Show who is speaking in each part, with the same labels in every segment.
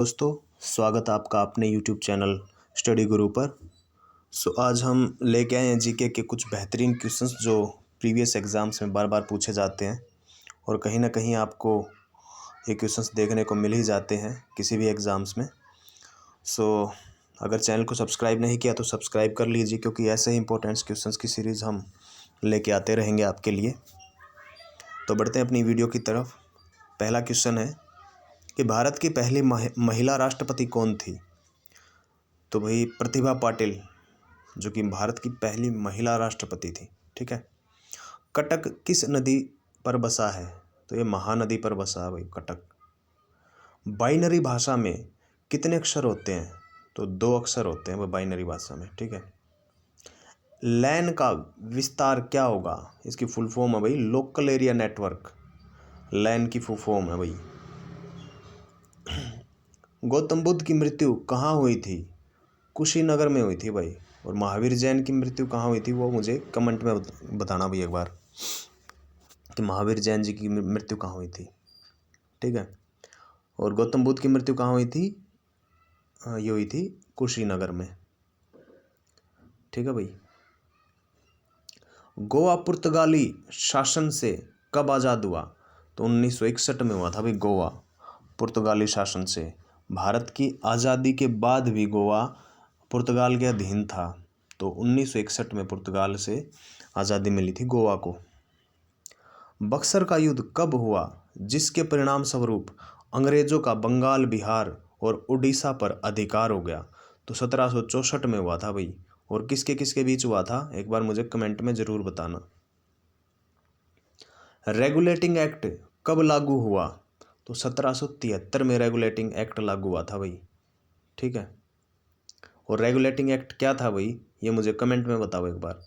Speaker 1: दोस्तों, स्वागत है आपका अपने यूट्यूब चैनल स्टडी गुरु पर। आज हम लेके आए हैं जीके के कुछ बेहतरीन क्वेश्चंस जो प्रीवियस एग्ज़ाम्स में बार बार पूछे जाते हैं और कहीं ना कहीं आपको ये क्वेश्चंस देखने को मिल ही जाते हैं किसी भी एग्ज़ाम्स में। अगर चैनल को सब्सक्राइब नहीं किया तो सब्सक्राइब कर लीजिए, क्योंकि ऐसे ही इंपॉर्टेंट क्वेश्चंस की सीरीज़ हम लेके आते रहेंगे आपके लिए। तो बढ़ते हैं अपनी वीडियो की तरफ। पहला क्वेश्चन है कि भारत की पहली महिला राष्ट्रपति कौन थी? तो भाई प्रतिभा पाटिल, जो कि भारत की पहली महिला राष्ट्रपति थी। ठीक है। कटक किस नदी पर बसा है? तो ये महानदी पर बसा है भाई कटक। बाइनरी भाषा में कितने अक्षर होते हैं? तो 2 अक्षर होते हैं वो बाइनरी भाषा में। ठीक है। लैन का विस्तार क्या होगा? इसकी फुल फॉर्म है भाई लोकल एरिया नेटवर्क। लैन की फुल फॉर्म है भाई। गौतम बुद्ध की मृत्यु कहाँ हुई थी? कुशीनगर में हुई थी भाई। और महावीर जैन की मृत्यु कहाँ हुई थी वो मुझे कमेंट में बताना भाई एक बार कि महावीर जैन जी की मृत्यु कहाँ हुई थी। ठीक है। और गौतम बुद्ध की मृत्यु कहाँ हुई थी? ये हुई थी कुशीनगर में। ठीक है भाई। गोवा पुर्तगाली शासन से कब आज़ाद हुआ? तो 1961 में हुआ था भाई गोवा पुर्तगाली शासन से। भारत की आज़ादी के बाद भी गोवा पुर्तगाल के अधीन था, तो 1961 में पुर्तगाल से आज़ादी मिली थी गोवा को। बक्सर का युद्ध कब हुआ जिसके परिणाम स्वरूप अंग्रेजों का बंगाल, बिहार और उड़ीसा पर अधिकार हो गया? तो 1764 में हुआ था भाई। और किसके किसके बीच हुआ था एक बार मुझे कमेंट में ज़रूर बताना। रेगुलेटिंग एक्ट कब लागू हुआ? तो 1773 में रेगुलेटिंग एक्ट लागू हुआ था भाई। ठीक है। और रेगुलेटिंग एक्ट क्या था भाई, ये मुझे कमेंट में बताओ एक बार।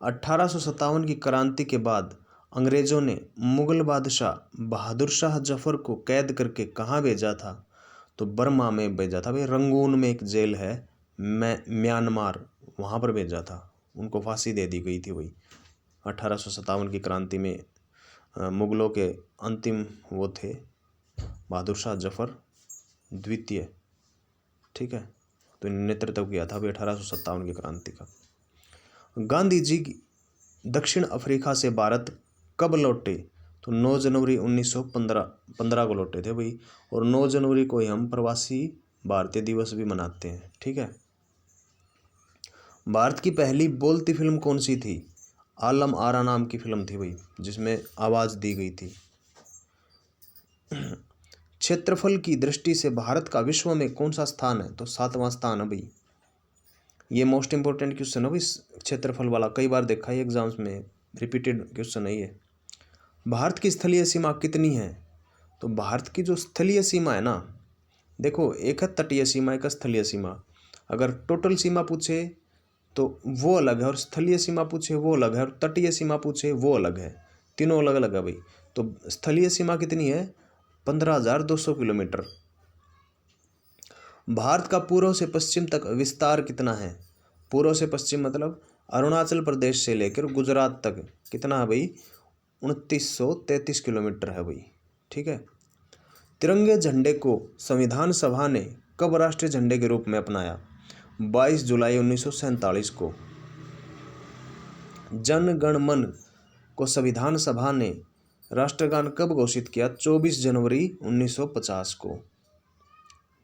Speaker 1: 1857 की क्रांति के बाद अंग्रेजों ने मुगल बादशाह बहादुर शाह जफर को कैद करके कहाँ भेजा था? तो बर्मा में भेजा था भाई। रंगून में एक जेल है म्यांमार, वहाँ पर भेजा था। उनको फांसी दे दी गई थी भाई 1857 की क्रांति में। मुगलों के अंतिम वो थे बहादुर शाह जफर द्वितीय। ठीक है। तो इन्होंने नेतृत्व किया था भाई 1857 की क्रांति का। गांधी जी दक्षिण अफ्रीका से भारत कब लौटे? तो 9 जनवरी 1915 को लौटे थे भाई। और 9 जनवरी को ही हम प्रवासी भारतीय दिवस भी मनाते हैं। ठीक है। भारत की पहली बोलती फिल्म कौन सी थी? आलम आरा नाम की फिल्म थी भाई, जिसमें आवाज़ दी गई थी। क्षेत्रफल की दृष्टि से भारत का विश्व में कौन सा स्थान है? तो 7वां स्थान है भाई। ये मोस्ट इंपॉर्टेंट क्वेश्चन है भाई क्षेत्रफल वाला, कई बार देखा है एग्जाम्स में, रिपीटेड क्वेश्चन है ये। भारत की स्थलीय सीमा कितनी है? तो भारत की जो स्थलीय सीमा है ना, देखो एक है तटीय सीमा, एक है स्थलीय सीमा। अगर टोटल सीमा पूछे तो वो अलग है, और स्थलीय सीमा पूछे वो अलग है, और तटीय सीमा पूछे वो अलग है। तीनों अलग अलग है भाई। तो स्थलीय सीमा कितनी है? 15,200 किलोमीटर। भारत का पूर्व से पश्चिम तक विस्तार कितना है? पूर्व से पश्चिम मतलब अरुणाचल प्रदेश से लेकर गुजरात तक कितना है भाई? 2933 किलोमीटर है भाई। ठीक है। तिरंगे झंडे को संविधान सभा ने कब राष्ट्रीय झंडे के रूप में अपनाया? 22 जुलाई 1947 को। जन गण मन को संविधान सभा ने राष्ट्रगान कब घोषित किया? 24 जनवरी 1950 को।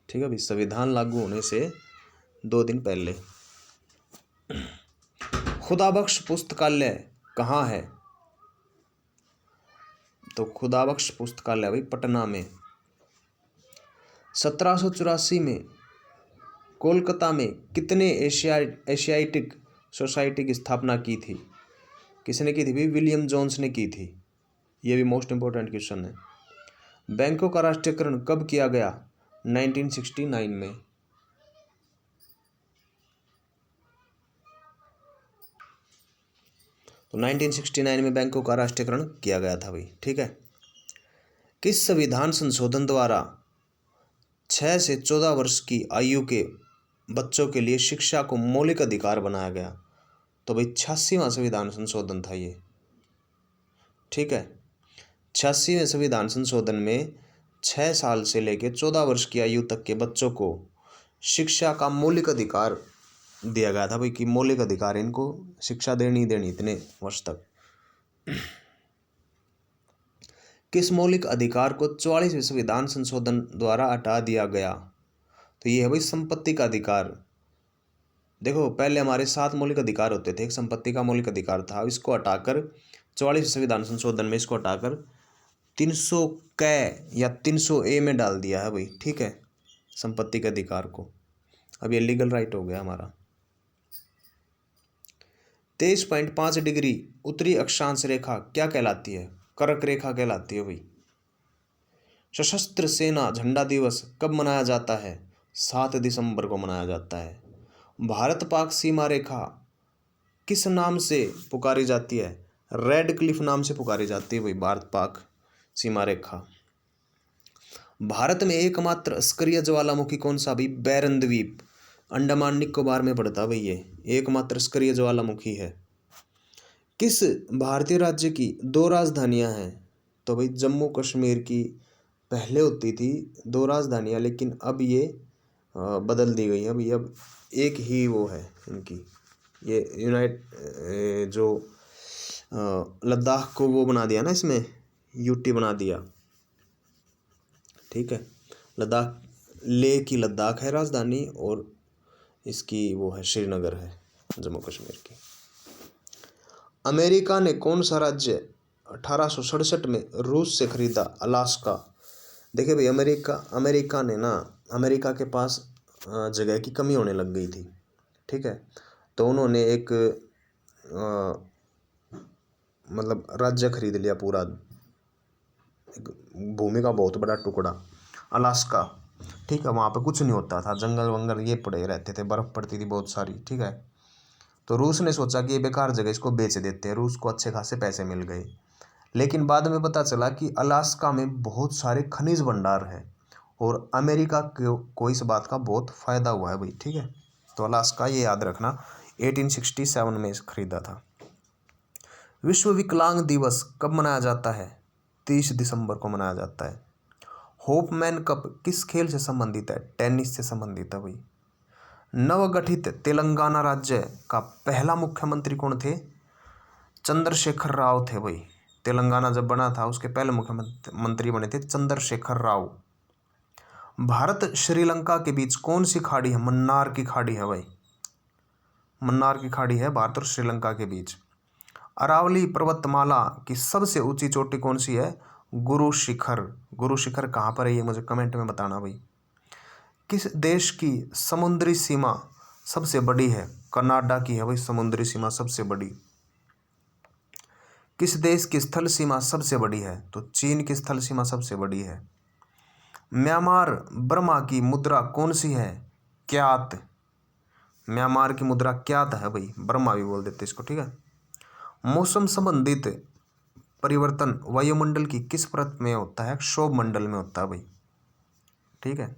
Speaker 1: ठीक है भाई, संविधान लागू होने से 2 दिन पहले। खुदाबख्श पुस्तकालय कहाँ है? तो खुदाबख्श पुस्तकालय भाई पटना में। 1784 में कोलकाता में कितने एशियाटिक सोसाइटी की स्थापना की थी? किसने की थी भाई? विलियम जोन्स ने की थी। ये भी मोस्ट इंपॉर्टेंट क्वेश्चन है। बैंकों का राष्ट्रीयकरण कब किया गया? 1969 में। तो 1969 में बैंकों का राष्ट्रीयकरण किया गया था भाई। ठीक है। किस संविधान संशोधन द्वारा 6 से 14 वर्ष की आयु के बच्चों के लिए शिक्षा को मौलिक अधिकार बनाया गया? तो भाई 86वां संविधान संशोधन था ये। ठीक है। 86वें संविधान संशोधन में 6 साल से लेकर 14 वर्ष की आयु तक के बच्चों को शिक्षा का मौलिक अधिकार दिया गया था भाई, कि मौलिक अधिकार इनको शिक्षा देनी ही देनी इतने वर्ष तक। किस मौलिक अधिकार को 44वें संविधान संशोधन द्वारा हटा दिया गया? तो ये है भाई संपत्ति का अधिकार। देखो पहले हमारे 7 मौलिक अधिकार होते थे, एक संपत्ति का मौलिक अधिकार था, इसको हटाकर 44वें संविधान संशोधन में इसको हटाकर 300 कै या 300 ए में डाल दिया है भाई, ठीक है, संपत्ति के अधिकार को। अब ये लीगल राइट हो गया हमारा। 23.5 डिग्री उत्तरी अक्षांश रेखा क्या कहलाती है? कर्क रेखा कहलाती है भाई। सशस्त्र सेना झंडा दिवस कब मनाया जाता है? 7 दिसंबर को मनाया जाता है। भारत पाक सीमा रेखा किस नाम से पुकारी जाती है? रेड क्लिफ नाम से पुकारी जाती है भाई भारत पाक सीमा रेखा। भारत में एकमात्र अस्करीय ज्वालामुखी कौन सा भाई? बैरन द्वीप, अंडमान निकोबार में पड़ता भाई, ये एकमात्र अस्करीय ज्वालामुखी है। किस भारतीय राज्य की 2 राजधानियां हैं? तो भाई जम्मू कश्मीर की पहले होती थी 2 राजधानियां, लेकिन अब ये बदल दी गई हैं भाई, अब एक ही वो है इनकी। ये जो लद्दाख को वो बना दिया ना, इसमें यूटी बना दिया, ठीक है। लद्दाख, लेह की लद्दाख है राजधानी, और इसकी वो है श्रीनगर है जम्मू कश्मीर की। अमेरिका ने कौन सा राज्य 1867 में रूस से खरीदा? अलास्का। देखिए भाई अमेरिका ने ना, अमेरिका के पास जगह की कमी होने लग गई थी, ठीक है, तो उन्होंने एक मतलब राज्य खरीद लिया पूरा, एक भूमि का बहुत बड़ा टुकड़ा, अलास्का, ठीक है। वहाँ पे कुछ नहीं होता था, जंगल वंगल ये पड़े रहते थे, बर्फ़ पड़ती थी बहुत सारी, ठीक है। तो रूस ने सोचा कि ये बेकार जगह, इसको बेच देते हैं। रूस को अच्छे खासे पैसे मिल गए, लेकिन बाद में पता चला कि अलास्का में बहुत सारे खनिज भंडार है और अमेरिका को इस बात का बहुत फ़ायदा हुआ है भाई, ठीक है। तो अलास्का ये याद रखना 1867 में खरीदा था। विश्व विकलांग दिवस कब मनाया जाता है? 30 दिसंबर को मनाया जाता है। होपमैन कप किस खेल से संबंधित है? टेनिस से संबंधित है भाई। नवगठित तेलंगाना राज्य का पहला मुख्यमंत्री कौन थे? चंद्रशेखर राव थे भाई। तेलंगाना जब बना था उसके पहले मुख्यमंत्री बने थे चंद्रशेखर राव। भारत श्रीलंका के बीच कौन सी खाड़ी है? मन्नार की खाड़ी है भाई, मन्नार की खाड़ी है भारत और श्रीलंका के बीच। अरावली पर्वतमाला की सबसे ऊंची चोटी कौन सी है? गुरु शिखर। गुरु शिखर कहाँ पर है ये मुझे कमेंट में बताना भाई। किस देश की समुद्री सीमा सबसे बड़ी है? कनाडा की है भाई समुद्री सीमा सबसे बड़ी। किस देश की स्थल सीमा सबसे बड़ी है? तो चीन की स्थल सीमा सबसे बड़ी है। म्यांमार बर्मा की मुद्रा कौन सी है? क्यात। म्यांमार की मुद्रा क्यात है भाई, बर्मा भी बोल देते इसको, ठीक है। मौसम संबंधित परिवर्तन वायुमंडल की किस परत में होता है? क्षोभ मंडल में होता है भाई, ठीक है।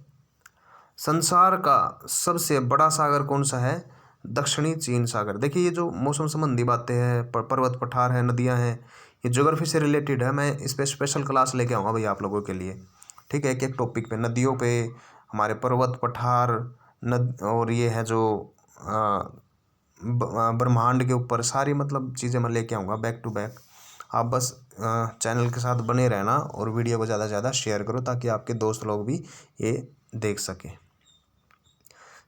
Speaker 1: संसार का सबसे बड़ा सागर कौन सा है? दक्षिणी चीन सागर। देखिए ये जो मौसम संबंधी बातें हैं, पर्वत पठार है, नदियां हैं, ये ज्योग्राफी से रिलेटेड है। मैं इस पर स्पेशल क्लास लेके आऊँगा भाई आप लोगों के लिए, ठीक है। एक एक टॉपिक पे, नदियों पे, हमारे पर्वत पठार, और ये है जो ब्रह्मांड के ऊपर, सारी मतलब चीज़ें मैं लेके आऊँगा बैक टू बैक। आप बस चैनल के साथ बने रहना और वीडियो को ज़्यादा से ज़्यादा शेयर करो ताकि आपके दोस्त लोग भी ये देख सकें।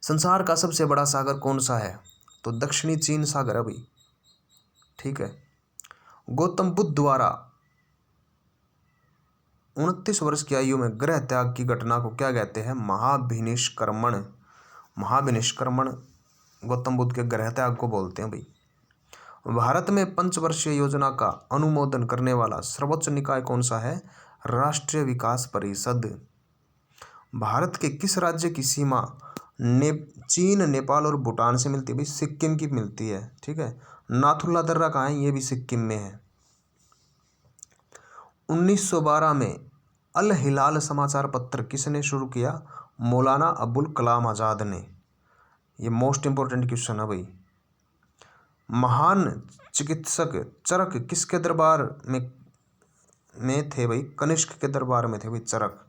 Speaker 1: संसार का सबसे बड़ा सागर कौन सा है? तो दक्षिणी चीन सागर है भाई, ठीक है। गौतम बुद्ध द्वारा 29 वर्ष की आयु में गृह त्याग की घटना को क्या कहते हैं? महाभिनिष्क्रमण। महाभिनिष्क्रमण गौतम बुद्ध के गृह त्याग को बोलते हैं भाई। भारत में पंचवर्षीय योजना का अनुमोदन करने वाला सर्वोच्च निकाय कौन सा है? राष्ट्रीय विकास परिषद। भारत के किस राज्य की सीमा चीन, नेपाल और भूटान से मिलती है भाई? सिक्किम की मिलती है, ठीक है। नाथुला दर्रा कहाँ है? ये भी सिक्किम में है। 1912 में अल हिलाल समाचार पत्र किसने शुरू किया? मौलाना अबुल कलाम आज़ाद ने। ये मोस्ट इंपॉर्टेंट क्वेश्चन है भाई। महान चिकित्सक चरक किसके दरबार में थे भाई? कनिष्क के दरबार में थे भाई चरक,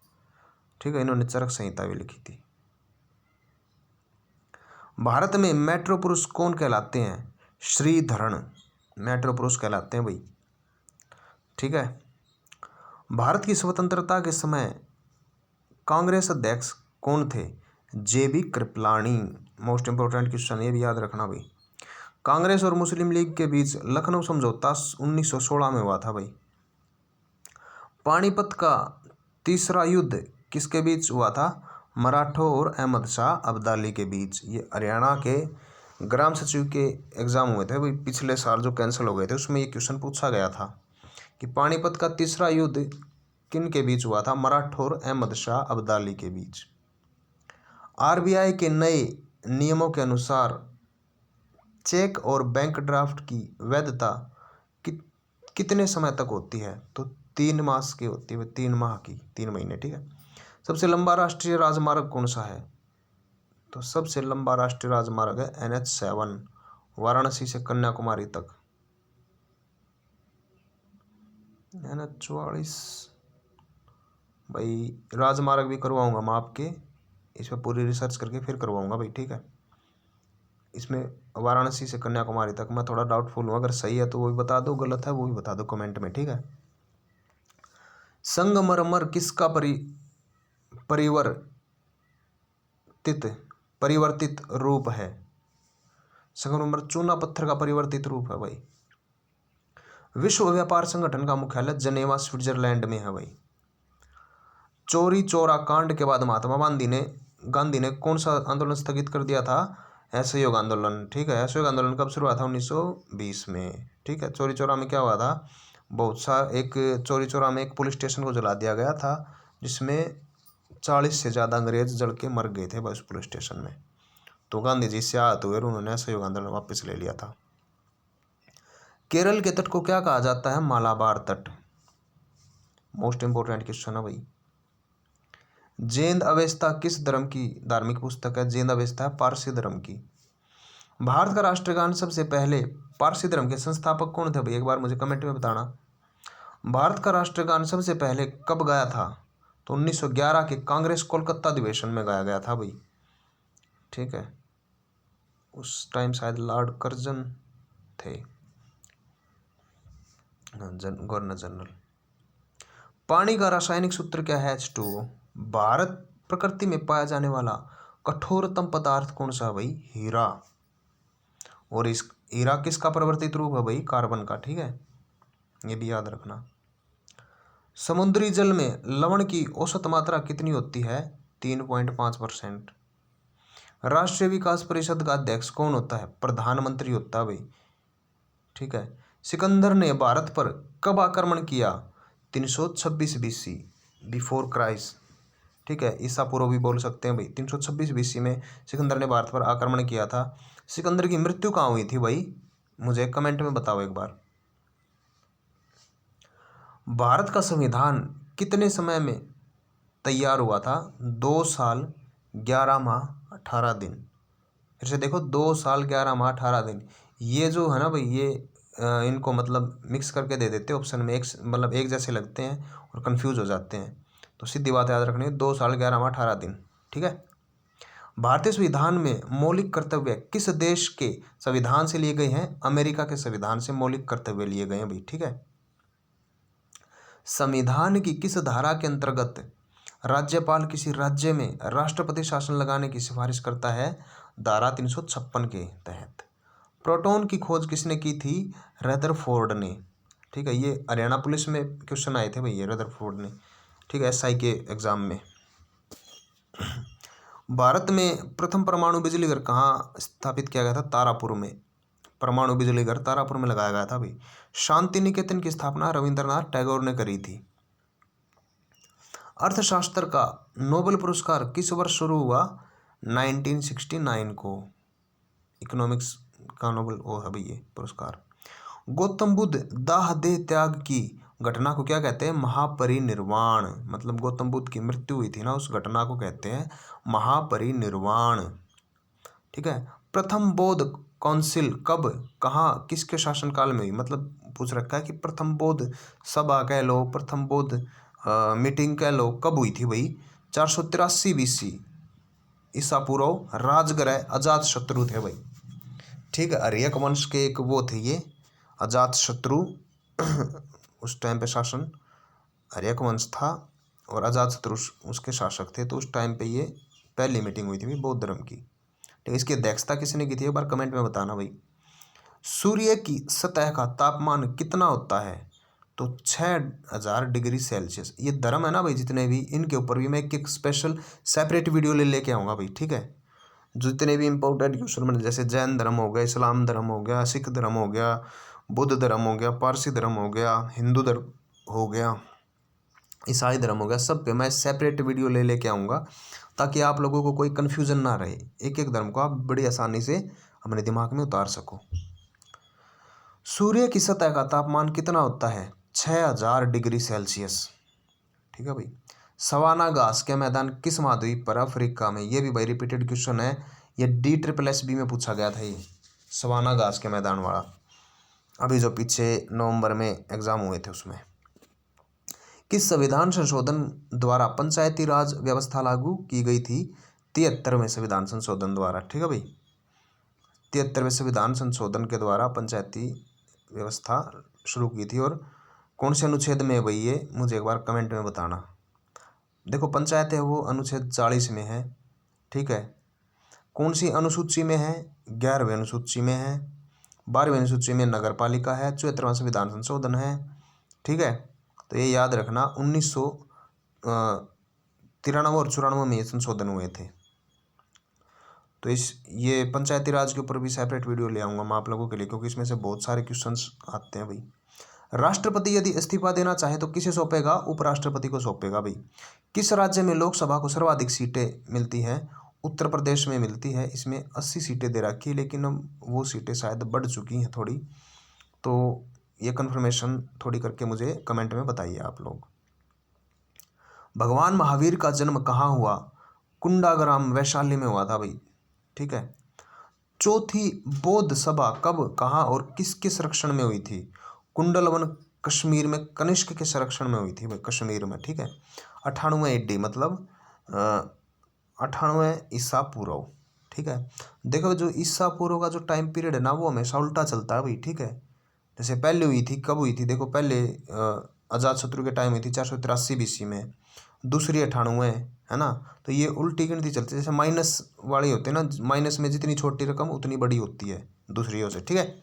Speaker 1: ठीक है, इन्होंने चरक संहिता भी लिखी थी। भारत में मेट्रो पुरुष कौन कहलाते हैं? श्रीधरण मेट्रो पुरुष कहलाते हैं भाई। ठीक है। भारत की स्वतंत्रता के समय कांग्रेस अध्यक्ष कौन थे? JB Kripalani. Most important question, ये भी याद रखना भाई। कांग्रेस और मुस्लिम लीग के बीच लखनऊ समझौता 1916 में हुआ था भाई। पानीपत का तीसरा युद्ध किसके बीच हुआ था? मराठों और अहमद शाह अब्दाली के बीच। ये हरियाणा के ग्राम सचिव के एग्जाम हुए थे भाई पिछले साल, जो कैंसिल हो गए थे, उसमें ये क्वेश्चन पूछा गया था कि पानीपत का तीसरा युद्ध किन के बीच हुआ था? मराठों और अहमद शाह अब्दाली के बीच। RBI के नए नियमों के अनुसार चेक और बैंक ड्राफ्ट की वैधता कितने समय तक होती है? तो 3 मास की होती है, 3 माह की, 3 महीने। ठीक है। सबसे लंबा राष्ट्रीय राजमार्ग कौन सा है? तो सबसे लंबा राष्ट्रीय राजमार्ग है NH7, वाराणसी से कन्याकुमारी तक। NH44 भाई, राजमार्ग भी करवाऊंगा मैं आपके, इस पर पूरी रिसर्च करके फिर करवाऊंगा भाई। ठीक है। इसमें वाराणसी से कन्याकुमारी तक मैं थोड़ा डाउटफुल हूँ, अगर सही है तो वो भी बता दो, गलत है वो भी बता दो कमेंट में। ठीक है। संगमरमर किसका परिवर्तित रूप है? संगमरमर चूना पत्थर का परिवर्तित रूप है भाई। विश्व व्यापार संगठन का मुख्यालय जनेवा स्विट्जरलैंड में है भाई। चौरी चौरा कांड के बाद महात्मा गांधी ने कौन सा आंदोलन स्थगित कर दिया था? असहयोग आंदोलन। ठीक है। असहयोग आंदोलन कब शुरू हुआ था? 1920 में। ठीक है। चौरी चौरा में क्या हुआ था? चौरी चौरा में एक पुलिस स्टेशन को जला दिया गया था, जिसमें 40 से ज़्यादा अंग्रेज जल के मर गए थे बस पुलिस स्टेशन में। तो गांधी जी से आहत हुए और उन्होंने असहयोग आंदोलन वापस ले लिया था। केरल के तट को क्या कहा जाता है? मालाबार तट। मोस्ट इंपोर्टेंट क्वेश्चन है भाई। जैन अवेस्ता किस धर्म की धार्मिक पुस्तक है? जैन अवेस्ता पारसी धर्म की। भारत का राष्ट्रगान सबसे पहले पारसी धर्म के संस्थापक कौन थे भाई? एक बार मुझे कमेंट में बताना। भारत का राष्ट्रगान सबसे पहले कब गाया था? तो 1911 के कांग्रेस कोलकाता अधिवेशन में गाया गया था भाई। ठीक है। उस टाइम शायद लॉर्ड कर्जन थे गवर्नर जनरल। पानी का रासायनिक सूत्र क्या है? H2O। भारत प्रकृति में पाया जाने वाला कठोरतम पदार्थ कौन सा है भाई? हीरा। और इस हीरा किसका परिवर्तित रूप है भाई? कार्बन का। ठीक है। ये भी याद रखना। समुद्री जल में लवण की औसत मात्रा कितनी होती है? 3.5%। राष्ट्रीय विकास परिषद का अध्यक्ष कौन होता है? प्रधानमंत्री होता है भाई। ठीक है। सिकंदर ने भारत पर कब आक्रमण किया? 326 BC, बिफोर क्राइस्ट। ठीक है। ईसा पूर्व भी बोल सकते हैं भाई। 326 BC में सिकंदर ने भारत पर आक्रमण किया था। सिकंदर की मृत्यु कहाँ हुई थी भाई? मुझे कमेंट में बताओ एक बार। भारत का संविधान कितने समय में तैयार हुआ था? 2 साल 11 माह 18 दिन। फिर से देखो, 2 साल 11 माह 18 दिन। ये जो है ना भाई, ये इनको मतलब मिक्स करके दे देते हैं ऑप्शन में, एक जैसे लगते हैं और कंफ्यूज हो जाते हैं। तो सीधी बात याद रखनी है, 2 साल 11 माह 18 दिन। ठीक है। भारतीय संविधान में मौलिक कर्तव्य किस देश के संविधान से लिए गए हैं? अमेरिका के संविधान से मौलिक कर्तव्य लिए गए हैं भाई। ठीक है। संविधान की किस धारा के अंतर्गत राज्यपाल किसी राज्य में राष्ट्रपति शासन लगाने की सिफारिश करता है? धारा 356 के तहत। प्रोटॉन की खोज किसने की थी? रदरफोर्ड ने। ठीक है। ये हरियाणा पुलिस में क्वेश्चन आए थे भाई, ये रदरफोर्ड ने। ठीक है। SI के एग्जाम में। भारत में प्रथम परमाणु बिजली घर कहाँ स्थापित किया गया था? तारापुर में। परमाणु बिजली घर तारापुर में लगाया गया था भाई। शांति निकेतन की स्थापना रविंद्रनाथ टैगोर ने करी थी। अर्थशास्त्र का नोबेल पुरस्कार किस वर्ष शुरू हुआ? 1969 को। इकोनॉमिक्स का नोबेल वो है भाई ये पुरस्कार। गौतम बुद्ध दाह देह त्याग की घटना को क्या कहते हैं? महापरिनिर्वाण। मतलब गौतम बुद्ध की मृत्यु हुई थी ना, उस घटना को कहते हैं महापरिनिर्वाण। ठीक है। प्रथम बौद्ध काउंसिल कब, कहाँ, किसके शासनकाल में हुई? मतलब पूछ रखा है कि प्रथम बौद्ध सभा कह लो, प्रथम बौद्ध मीटिंग कह लो, कब हुई थी भाई? 483 BC ईसा पूर्व राजग्रह अजात शत्रु थे भाई। ठीक है, आर्यक वंश के एक वो थे ये अजात शत्रु। उस टाइम पे शासन आर्यक वंश था और अजात शत्रु उसके शासक थे। तो उस टाइम पे ये पहली मीटिंग हुई थी बौद्ध धर्म की। ठीक है, इसकी अध्यक्षता किसने की थी एक बार कमेंट में बताना भाई। सूर्य की सतह का तापमान कितना होता है? तो 6000 डिग्री सेल्सियस। ये धर्म है ना भाई जितने भी, इनके ऊपर भी मैं एक स्पेशल सेपरेट वीडियो लेके आऊँगा भाई। ठीक है, जितने भी इंपॉर्टेंट क्वेश्चन बने, जैसे जैन धर्म हो गया, इस्लाम धर्म हो गया, सिख धर्म हो गया, बुद्ध धर्म हो गया, पारसी धर्म हो गया, हिंदू धर्म हो गया, ईसाई धर्म हो गया, सब पे मैं सेपरेट वीडियो लेके आऊँगा ताकि आप लोगों को कोई कन्फ्यूज़न ना रहे। एक एक धर्म को आप बड़ी आसानी से अपने दिमाग में उतार सको। सूर्य की सतह का तापमान कितना होता है? 6000 डिग्री सेल्सियस। ठीक है भाई। सवाना घास के मैदान किस महाद्वीप पर? अफ्रीका में। ये भी भाई रिपीटेड क्वेश्चन है, ये DSSB में पूछा गया था ये सवाना घास के मैदान वाला, अभी जो पीछे नवंबर में एग्जाम हुए थे उसमें। किस संविधान संशोधन द्वारा पंचायती राज व्यवस्था लागू की गई थी? 73वें संविधान संशोधन द्वारा। ठीक है भाई, 73वें संविधान संशोधन के द्वारा पंचायती व्यवस्था शुरू की थी। और कौन से अनुच्छेद में है भाई ये मुझे एक बार कमेंट में बताना। देखो पंचायत है वो अनुच्छेद 40 में है। ठीक है, कौन सी अनुसूची में है? 11वें अनुसूची में है। 12वें अनुसूची में नगर पालिका है। 74वां संविधान संशोधन है। ठीक है, तो ये याद रखना 1993 और 94 में ये संशोधन हुए थे। तो ये पंचायती राज के ऊपर भी सेपरेट वीडियो ले आऊँगा मैं आप लोगों के लिए, क्योंकि इसमें से बहुत सारे क्वेश्चंस आते हैं भाई। राष्ट्रपति यदि इस्तीफा देना चाहे तो किसे सौंपेगा? उपराष्ट्रपति को सौंपेगा भाई। किस राज्य में लोकसभा को सर्वाधिक सीटें मिलती हैं? उत्तर प्रदेश में मिलती है। इसमें 80 सीटें दे रखी है, लेकिन अब वो सीटें शायद बढ़ चुकी हैं थोड़ी। तो ये कन्फर्मेशन थोड़ी करके मुझे कमेंट में बताइए आप लोग। भगवान महावीर का जन्म कहाँ हुआ? कुंडाग्राम वैशाली में हुआ था भाई। ठीक है, चौथी बौद्ध सभा कब, कहाँ और किसके संरक्षण में हुई थी? कुंडलवन कश्मीर में कनिष्क के संरक्षण में हुई थी भाई, कश्मीर में। ठीक है, 98 AD मतलब 98 ईसा पूर्व। ठीक है, देखो जो ईसा पूर्व का जो टाइम पीरियड है ना वो हमेशा उल्टा चलता है भाई। ठीक है, जैसे पहले हुई थी, कब हुई थी देखो, पहले अजातशत्रु के टाइम हुई थी 483 BC में, दूसरी 98 है ना। तो ये उल्टी गिनती चलती है, जैसे माइनस वाले होते हैं ना, माइनस में जितनी छोटी रकम उतनी बड़ी होती है दूसरी ओर से। ठीक है,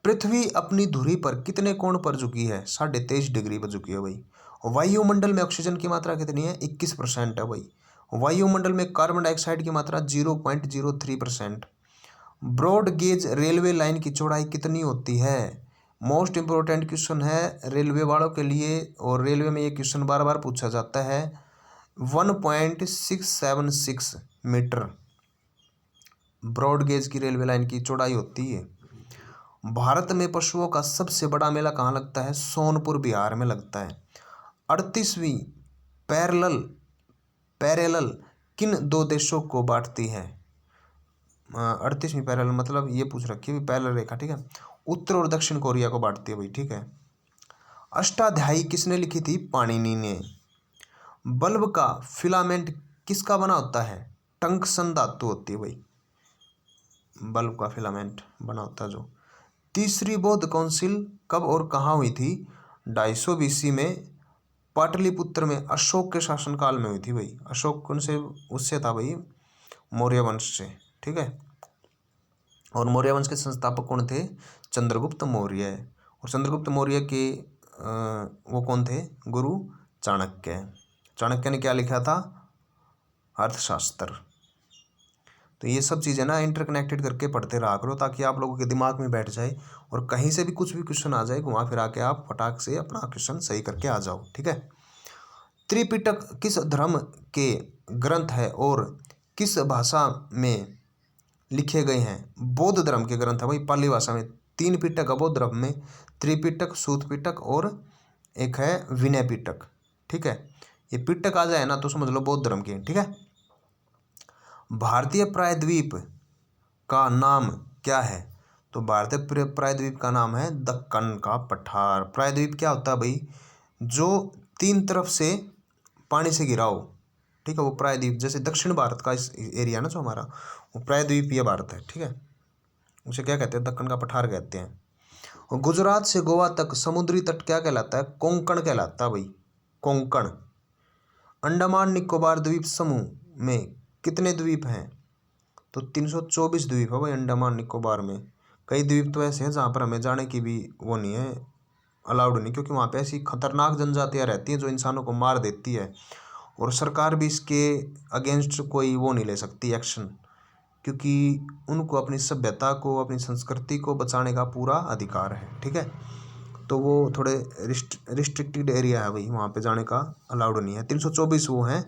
Speaker 1: पृथ्वी अपनी धुरी पर कितने कोण पर झुकी है? 23.5 डिग्री पर झुकी है भाई। वायुमंडल में ऑक्सीजन की मात्रा कितनी है? 21% है भाई। वायुमंडल में कार्बन डाइऑक्साइड की मात्रा 0.03%। ब्रॉड गेज रेलवे लाइन की चौड़ाई कितनी होती है? मोस्ट इंपॉर्टेंट क्वेश्चन है रेलवे वालों के लिए, और रेलवे में ये क्वेश्चन बार बार पूछा जाता है। 1.676 मीटर ब्रॉड गेज की रेलवे लाइन की चौड़ाई होती है। भारत में पशुओं का सबसे बड़ा मेला कहाँ लगता है? सोनपुर बिहार में लगता है। 38वीं पैरेलल किन दो देशों को बांटती है? 38वीं पैरेलल मतलब ये पूछ रखी है पैरेलल रेखा। ठीक है, उत्तर और दक्षिण कोरिया को बांटती है भाई। ठीक है, अष्टाध्यायी किसने लिखी थी? पाणिनि ने। बल्ब का फिलामेंट किसका बना होता है? टंगस्टन धातु होती है भाई, बल्ब का फिलामेंट बना होता है जो। तीसरी बौद्ध काउंसिल कब और कहाँ हुई थी? 250 BC में पाटलिपुत्र में अशोक के शासनकाल में हुई थी भाई। अशोक कौन से उससे था भाई? मौर्य वंश से। ठीक है, और मौर्य वंश के संस्थापक कौन थे? चंद्रगुप्त मौर्य। और चंद्रगुप्त मौर्य के वो कौन थे? गुरु चाणक्य। चाणक्य ने क्या लिखा था? अर्थशास्त्र। तो ये सब चीज़ें ना इंटरकनेक्टेड करके पढ़ते रहा करो ताकि आप लोगों के दिमाग में बैठ जाए, और कहीं से भी कुछ भी क्वेश्चन आ जाए घुमा फिरा के आप फटाक से अपना क्वेश्चन सही करके आ जाओ। ठीक है, त्रिपिटक किस धर्म के ग्रंथ है और किस भाषा में लिखे गए हैं? बौद्ध धर्म के ग्रंथ है भाई, पाली भाषा में। 3 पिटक है बौद्ध धर्म में, त्रिपिटक, सूत पिटक और एक है विनय पिटक। ठीक है, ये पिटक आ जाए ना तो समझ लो बौद्ध धर्म के। ठीक है, भारतीय प्रायद्वीप का नाम क्या है? तो भारतीय प्रायद्वीप का नाम है दक्कन का पठार। प्रायद्वीप क्या होता है भाई? जो 3 तरफ से पानी से घिरा हो, ठीक है। वो प्रायद्वीप, जैसे दक्षिण भारत का इस एरिया ना जो हमारा, वो प्रायद्वीपीय भारत है, ठीक है। उसे क्या कहते हैं, दक्कन का पठार कहते हैं। और गुजरात से गोवा तक समुद्री तट क्या कहलाता है, कोंकण कहलाता है भाई, कोंकण। अंडमान निकोबार द्वीप समूह में कितने द्वीप हैं, तो 324 द्वीप है भाई अंडमान निकोबार में। कई द्वीप तो ऐसे हैं जहाँ पर हमें जाने की भी वो नहीं है, अलाउड नहीं, क्योंकि वहाँ पे ऐसी खतरनाक जनजातियाँ रहती हैं जो इंसानों को मार देती है, और सरकार भी इसके अगेंस्ट कोई वो नहीं ले सकती एक्शन, क्योंकि उनको अपनी सभ्यता को, अपनी संस्कृति को बचाने का पूरा अधिकार है, ठीक है। तो वो थोड़े रिस्ट्रिक्टेड एरिया है भाई, वहाँ पे जाने का अलाउड नहीं है। 324 वो हैं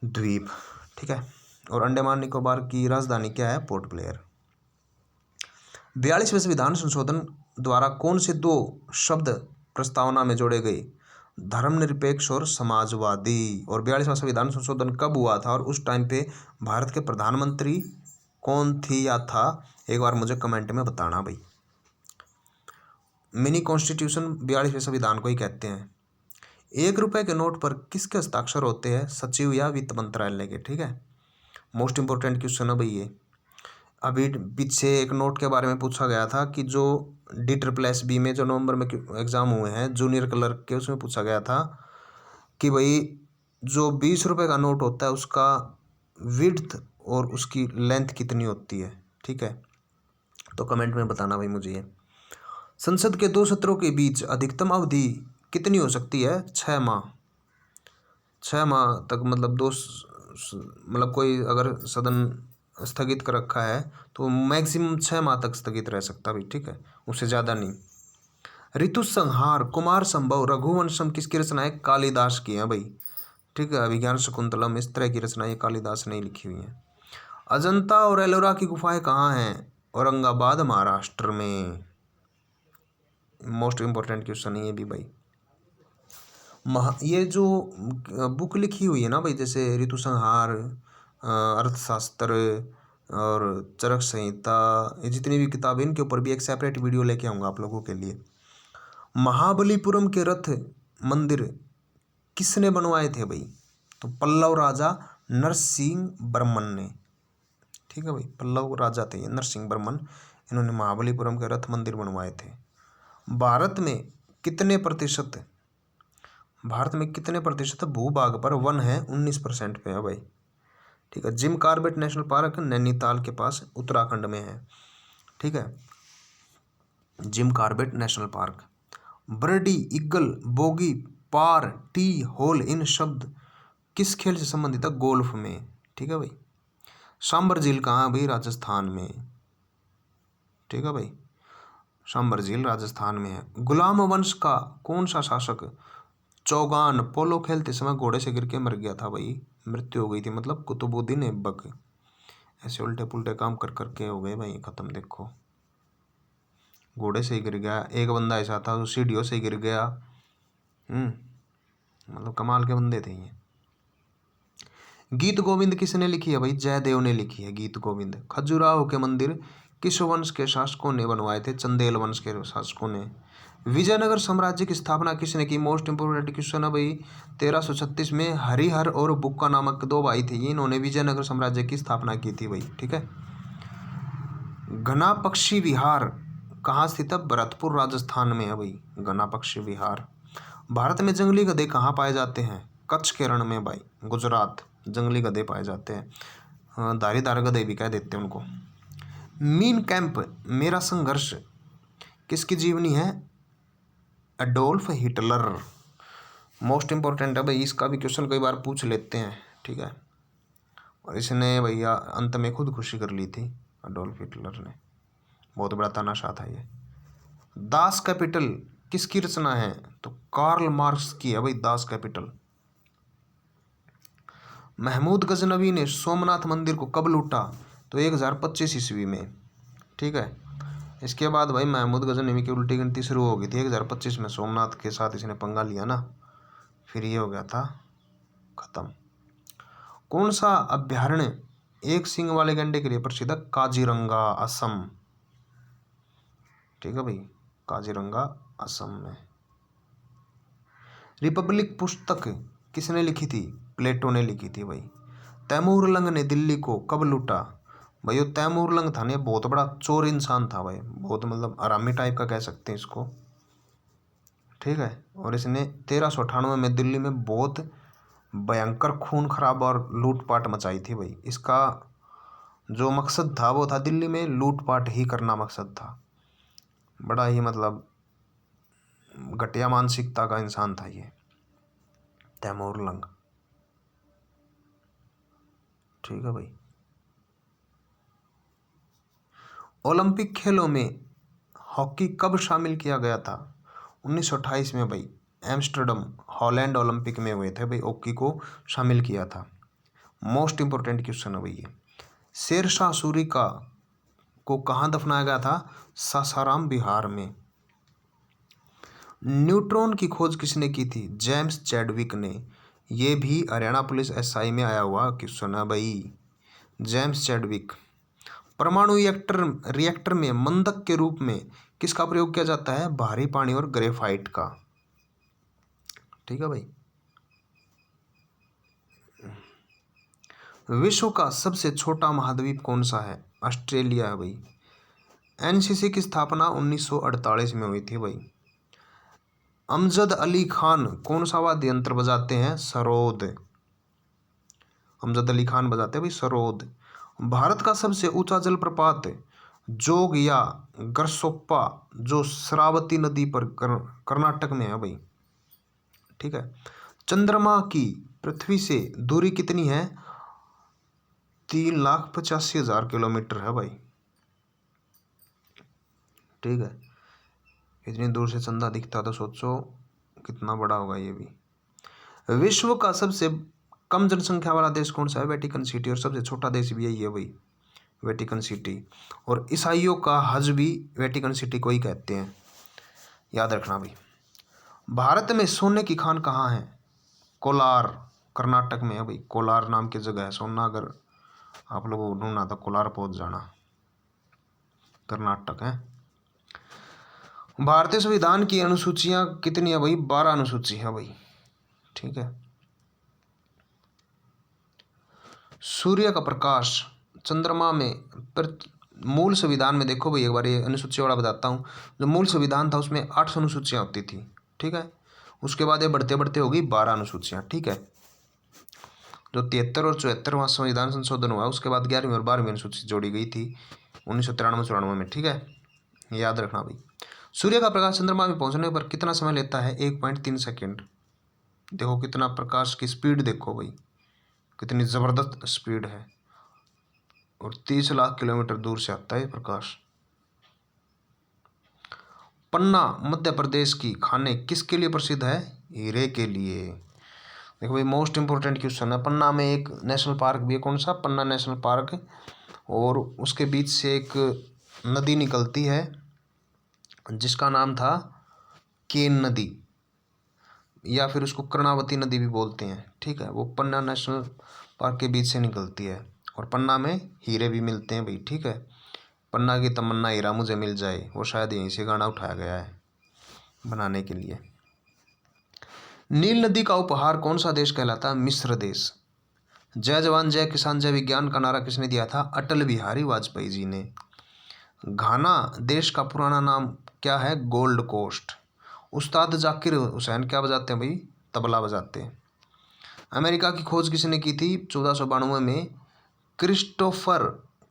Speaker 1: द्वीप, ठीक है। और अंडमान निकोबार की राजधानी क्या है, पोर्ट ब्लेयर। 42वें संविधान संशोधन द्वारा कौन से दो शब्द प्रस्तावना में जोड़े गए, धर्मनिरपेक्ष और समाजवादी। और 42वां संविधान संशोधन कब हुआ था और उस टाइम पे भारत के प्रधानमंत्री कौन थी या था, एक बार मुझे कमेंट में बताना भाई। मिनी कॉन्स्टिट्यूशन 42वें संविधान को ही कहते हैं। 1 रुपये के नोट पर किसके हस्ताक्षर होते हैं, सचिव या वित्त मंत्रालय के, ठीक है। मोस्ट इंपॉर्टेंट क्वेश्चन है भाई ये। अभी पीछे एक नोट के बारे में पूछा गया था कि जो DSSB में जो नवंबर में एग्ज़ाम हुए हैं जूनियर क्लर्क के, उसमें पूछा गया था कि भाई जो 20 रुपये का नोट होता है उसका विड्थ और उसकी लेंथ कितनी होती है, ठीक है। तो कमेंट में बताना भाई मुझे ये। संसद के 2 सत्रों के बीच अधिकतम अवधि कितनी हो सकती है, 6 माह। 6 माह तक, मतलब मतलब कोई अगर सदन स्थगित कर रखा है तो मैक्सिमम 6 माह तक स्थगित रह सकता भाई, ठीक है, उससे ज़्यादा नहीं। ऋतु संहार, कुमार संभव, रघुवंशम किसकी रचनाएं, कालिदास की हैं भाई, ठीक है। अभिज्ञान शकुंतलम, इस तरह की रचनाएं कालिदास ने लिखी हुई हैं। अजंता और एलोरा की गुफाएं कहाँ हैं, औरंगाबाद महाराष्ट्र में। मोस्ट इंपॉर्टेंट क्वेश्चन है ये भी भाई। ये जो बुक लिखी हुई है ना भाई, जैसे ऋतु संहार, अर्थशास्त्र और चरक संहिता, ये जितनी भी किताबें, इनके ऊपर भी एक सेपरेट वीडियो लेके आऊँगा आप लोगों के लिए। महाबलीपुरम के रथ मंदिर किसने बनवाए थे भाई, तो पल्लव राजा नरसिंह वर्मन ने, ठीक है भाई। पल्लव राजा थे ये नरसिंह वर्मन, इन्होंने महाबलीपुरम के रथ मंदिर बनवाए थे। भारत में कितने प्रतिशत भूभाग पर वन है, 19% पे है भाई, ठीक है। Jim Corbett National Park Nainital के पास उत्तराखंड में है, ठीक है। Jim Corbett National Park. Birdie, eagle, bogey, par, tee, hole, इन शब्द किस खेल से संबंधित है, गोल्फ में, ठीक है भाई। सांबर झील कहाँ है भाई, राजस्थान में, ठीक है भाई। सांबर झील राजस्थान में है। गुलाम वंश का कौन सा शासक चौगान पोलो खेलते समय घोड़े से गिर के मर गया था भाई, मृत्यु हो गई थी, मतलब कुतुबुद्दीन ऐबक। ऐसे उल्टे पुल्टे काम कर करके हो गए भाई खत्म। देखो घोड़े से ही गिर गया, एक बंदा ऐसा था जो सीढ़ियों से गिर गया, मतलब कमाल के बंदे थे ये। गीत गोविंद किसने लिखी है भाई, जयदेव ने लिखी है गीत गोविंद। खजुराहो के मंदिर किस वंश के शासकों ने बनवाए थे, चंदेल वंश के शासकों ने। विजयनगर साम्राज्य की स्थापना किसने की, मोस्ट इंपोर्टेंट क्वेश्चन है भाई। 1336 में हरिहर और बुक्का नामक 2 भाई थे, इन्होंने विजयनगर साम्राज्य की स्थापना की थी भाई, ठीक है। घना पक्षी विहार कहाँ स्थित है, भरतपुर राजस्थान में है भाई घना पक्षी विहार। भारत में जंगली गधे कहाँ पाए जाते हैं, कच्छ के रण में भाई, गुजरात, जंगली गधे पाए जाते हैं, धारीदार गधे भी कह देते हैं उनको। मीन कैंप, मेरा संघर्ष किसकी जीवनी है, एडोल्फ हिटलर। मोस्ट इंपॉर्टेंट है भाई, इसका भी क्वेश्चन कई बार पूछ लेते हैं, ठीक है। और इसने भैया अंत में खुदकुशी कर ली थी एडोल्फ हिटलर ने, बहुत बड़ा तानाशाह था ये। दास कैपिटल किसकी रचना है, तो कार्ल मार्क्स की है भाई दास कैपिटल। महमूद गजनवी ने सोमनाथ मंदिर को कब लूटा, तो 1025 ईस्वी में, ठीक है। इसके बाद भाई महमूद गजनवी की उल्टी गिनती शुरू हो गई थी 1025 में, सोमनाथ के साथ इसने पंगा लिया ना, फिर ये हो गया था खत्म। कौन सा अभ्यारण्य एक सींग वाले गैंडे के लिए प्रसिद्ध है, काजीरंगा, असम, ठीक है भाई, काजीरंगा असम में। रिपब्लिक पुस्तक किसने लिखी थी, प्लेटो ने लिखी थी भाई। तैमूरलंग ने दिल्ली को कब लूटा? भाई वो तैमूरलंग था ना, बहुत बड़ा चोर इंसान था भाई, बहुत मतलब आरामी टाइप का कह सकते हैं इसको, ठीक है। और इसने 1398 में दिल्ली में बहुत भयंकर खून खराब और लूटपाट मचाई थी भाई। इसका जो मकसद था वो था दिल्ली में लूटपाट ही करना मकसद था। बड़ा ही मतलब घटिया मानसिकता का इंसान था ये तैमूरलंग, ठीक है भाई। ओलंपिक खेलों में हॉकी कब शामिल किया गया था? 1928 में भाई, एम्स्टर्डम हॉलैंड ओलंपिक में हुए थे भाई, हॉकी को शामिल किया था। मोस्ट इंपोर्टेंट क्वेश्चन है भाई ये। शेर शाह सूरी को कहाँ दफनाया गया था? सासाराम बिहार में। न्यूट्रॉन की खोज किसने की थी? जेम्स चैडविक ने। ये भी हरियाणा पुलिस एसआई में आया हुआ क्वेश्चन है भाई, जेम्स चैडविक। परमाणु रिएक्टर में मंदक के रूप में किसका प्रयोग किया जाता है? भारी पानी और ग्रेफाइट का, ठीक है भाई। विश्व का सबसे छोटा महाद्वीप कौन सा है? ऑस्ट्रेलिया है भाई। एनसीसी की स्थापना 1948 में हुई थी भाई। अमजद अली खान कौन सा वाद्य यंत्र बजाते हैं? सरोद। अमजद अली खान बजाते हैं भाई सरोद। भारत का सबसे ऊंचा जलप्रपात जोग या गरसोप्पा, जो शरावती नदी पर कर्नाटक में है भाई, ठीक है। चंद्रमा की पृथ्वी से दूरी कितनी है? 3,85,000 किलोमीटर है भाई, ठीक है। इतनी दूर से चंदा दिखता तो सोचो कितना बड़ा होगा ये भी। विश्व का सबसे कम जनसंख्या वाला देश कौन सा है? Vatican city. और सबसे छोटा देश भी यही है भाई, वेटिकन सिटी। और ईसाइयों का हज भी वेटिकन सिटी को ही कहते हैं, याद रखना भाई। भारत में सोने की खान कहाँ है? कोलार, कर्नाटक में है भाई। कोलार नाम की जगह है, सोना अगर आप लोगों को ढूंढना तो कोलार पहुंच जाना, कर्नाटक है। भारतीय संविधान की अनुसूचियां कितनी है भाई? 12 अनुसूची है भाई, ठीक है। सूर्य का प्रकाश चंद्रमा में मूल संविधान में देखो भाई, एक बार ये अनुसूची वाला बताता हूँ। जो मूल संविधान था उसमें 800 अनुसूचियाँ होती थी, ठीक है। उसके बाद ये बढ़ते बढ़ते होगी 12 अनुसूचियाँ, ठीक है। जो 73 और 74वां संविधान संशोधन हुआ उसके बाद 11वीं और 12वीं अनुसूची जोड़ी गई थी 1993-94 में, ठीक है। याद रखना भाई। सूर्य का प्रकाश चंद्रमा में पहुंचने पर कितना समय लेता है? 1.3 सेकेंड। देखो कितना प्रकाश की स्पीड, देखो भाई कितनी ज़बरदस्त स्पीड है। और 30 लाख किलोमीटर दूर से आता है प्रकाश। पन्ना मध्य प्रदेश की खाने किसके लिए प्रसिद्ध है? हीरे के लिए। देखो भाई मोस्ट इंपोर्टेंट क्वेश्चन है। पन्ना में एक नेशनल पार्क भी है, कौन सा? पन्ना नेशनल पार्क। और उसके बीच से एक नदी निकलती है जिसका नाम था केन नदी, या फिर उसको कर्णावती नदी भी बोलते हैं, ठीक है। वो पन्ना नेशनल पार्क के बीच से निकलती है। और पन्ना में हीरे भी मिलते हैं भाई, ठीक है। पन्ना की तमन्ना हीरा मुझे मिल जाए, वो शायद यहीं से गाना उठाया गया है बनाने के लिए। नील नदी का उपहार कौन सा देश कहलाता है? मिस्र देश। जय जवान जय किसान जय विज्ञान का नारा किसने दिया था? अटल बिहारी वाजपेयी जी ने। घाना देश का पुराना नाम क्या है? Gold Coast. उस्ताद जाकिर हुसैन क्या बजाते हैं भाई? तबला बजाते हैं। अमेरिका की खोज किसने की थी? 1492 में क्रिस्टोफर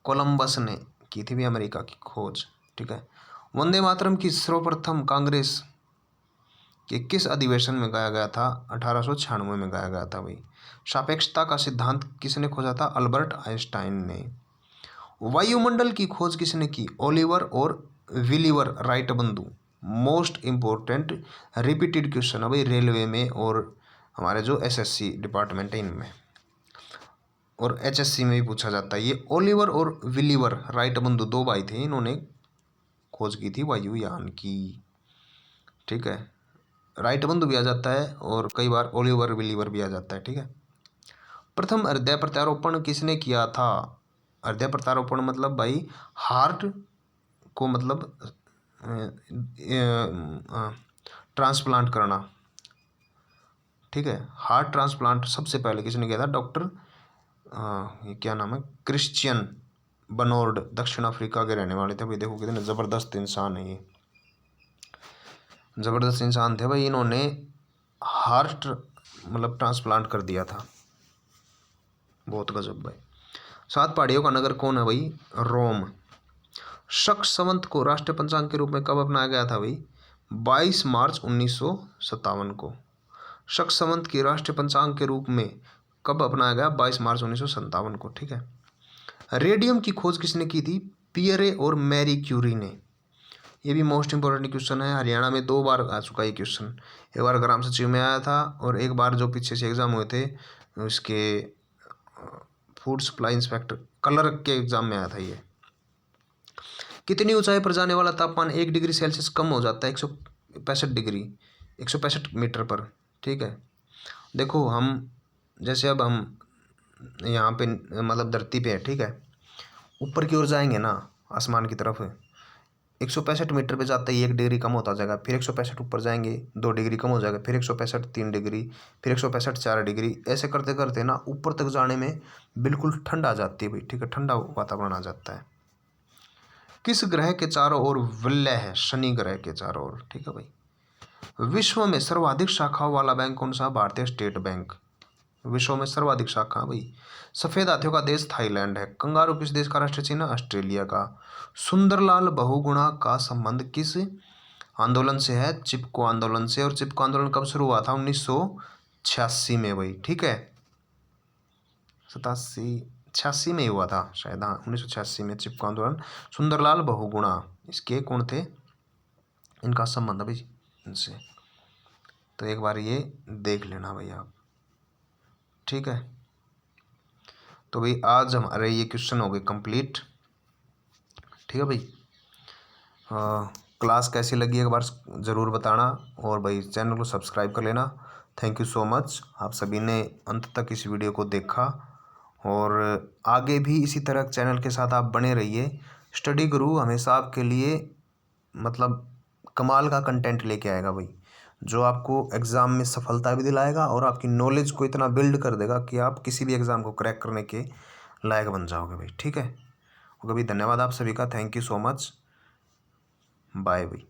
Speaker 1: कोलंबस ने की थी भी अमेरिका की खोज, ठीक है। वंदे मातरम की सर्वप्रथम कांग्रेस के किस अधिवेशन में गाया गया था? 1896 में गाया गया था भाई। सापेक्षता का सिद्धांत किसने खोजा था? अल्बर्ट आइंस्टाइन ने। वायुमंडल की खोज किसने की? ओलिवर और विलिवर राइट बंधु। मोस्ट इंपोर्टेंट रिपीटेड क्वेश्चन है भाई रेलवे में और हमारे जो एसएससी डिपार्टमेंट है इनमें, और एचएससी में भी पूछा जाता है। ये ओलिवर और विलिवर राइट बंधु दो भाई थे, इन्होंने खोज की थी वायुयान की, ठीक है। राइट बंधु भी आ जाता है और कई बार ओलिवर विलिवर भी आ जाता है, ठीक है। प्रथम हृदय प्रत्यारोपण किसने किया था? हृदय प्रत्यारोपण मतलब भाई हार्ट को मतलब ट्रांसप्लांट करना, ठीक है। हार्ट ट्रांसप्लांट सबसे पहले किसने किया था? डॉक्टर ये क्या नाम है, क्रिश्चियन बनोर्ड, दक्षिण अफ्रीका के रहने वाले थे भाई। देखो कितने ज़बरदस्त इंसान है ये, ज़बरदस्त इंसान थे भाई। इन्होंने हार्ट मतलब ट्रांसप्लांट कर दिया था, बहुत गजब भाई। 7 पहाड़ियों का नगर कौन है भाई? रोम। शक संवत को राष्ट्रीय पंचांग के रूप में कब अपनाया गया था भाई? 22 मार्च 1957 को। शक संवत की राष्ट्रीय पंचांग के रूप में कब अपनाया गया? 22 मार्च 1957 को, ठीक है। रेडियम की खोज किसने की थी? पियरे और मैरी क्यूरी ने। ये भी मोस्ट इंपॉर्टेंट क्वेश्चन है, हरियाणा में 2 बार आ चुका है ये क्वेश्चन। एक बार ग्राम सचिव में आया था और एक बार जो पीछे से एग्जाम हुए थे उसके फूड सप्लाई इंस्पेक्टर क्लर्क के एग्जाम में आया था ये। कितनी ऊंचाई पर जाने वाला तापमान 1 डिग्री सेल्सियस कम हो जाता है? 165 मीटर पर, ठीक है। देखो हम जैसे अब हम यहाँ पे मतलब धरती पे है, ठीक है, ऊपर की ओर जाएंगे ना आसमान की तरफ, 165 मीटर पे जाते ही 1 डिग्री कम होता जाएगा, फिर 165 ऊपर जाएंगे 2 डिग्री कम हो जाएगा, फिर 165 3 डिग्री, फिर 165 4 डिग्री, ऐसे करते करते ना ऊपर तक जाने में बिल्कुल ठंड आ जाती है भाई, ठीक है, ठंडा वातावरण आ जाता है। किस ग्रह के चारों ओर विलय है? शनि ग्रह के चारों ओर, ठीक है भाई। विश्व में सर्वाधिक शाखाओं वाला बैंक कौन सा? भारतीय स्टेट बैंक। विश्व में सर्वाधिक शाखा भाई। सफेद हाथियों का देश थाईलैंड है। कंगारू किस देश का राष्ट्रीय चिन्ह? ऑस्ट्रेलिया का। सुंदरलाल बहुगुणा का संबंध किस आंदोलन से है? चिपको आंदोलन से। और चिपको आंदोलन कब शुरू हुआ था? 1986 में भाई, ठीक है। 86 में ही हुआ था शायद, हाँ 1986 में चिपको आंदोलन। सुंदरलाल बहुगुणा इसके कौन थे? इनका संबंध भाई इनसे, तो एक बार ये देख लेना भाई आप, ठीक है। तो भाई आज हमारे ये क्वेश्चन हो गए कंप्लीट, ठीक है भाई। क्लास कैसी लगी एक बार ज़रूर बताना, और भाई चैनल को सब्सक्राइब कर लेना। थैंक यू सो मच, आप सभी ने अंत तक इस वीडियो को देखा, और आगे भी इसी तरह चैनल के साथ आप बने रहिए। स्टडी गुरु हमेशा आपके लिए मतलब कमाल का कंटेंट लेके आएगा भाई, जो आपको एग्ज़ाम में सफलता भी दिलाएगा और आपकी नॉलेज को इतना बिल्ड कर देगा कि आप किसी भी एग्ज़ाम को क्रैक करने के लायक बन जाओगे भाई, ठीक है। ओके भाई, धन्यवाद आप सभी का, thank you so much, bye भाई।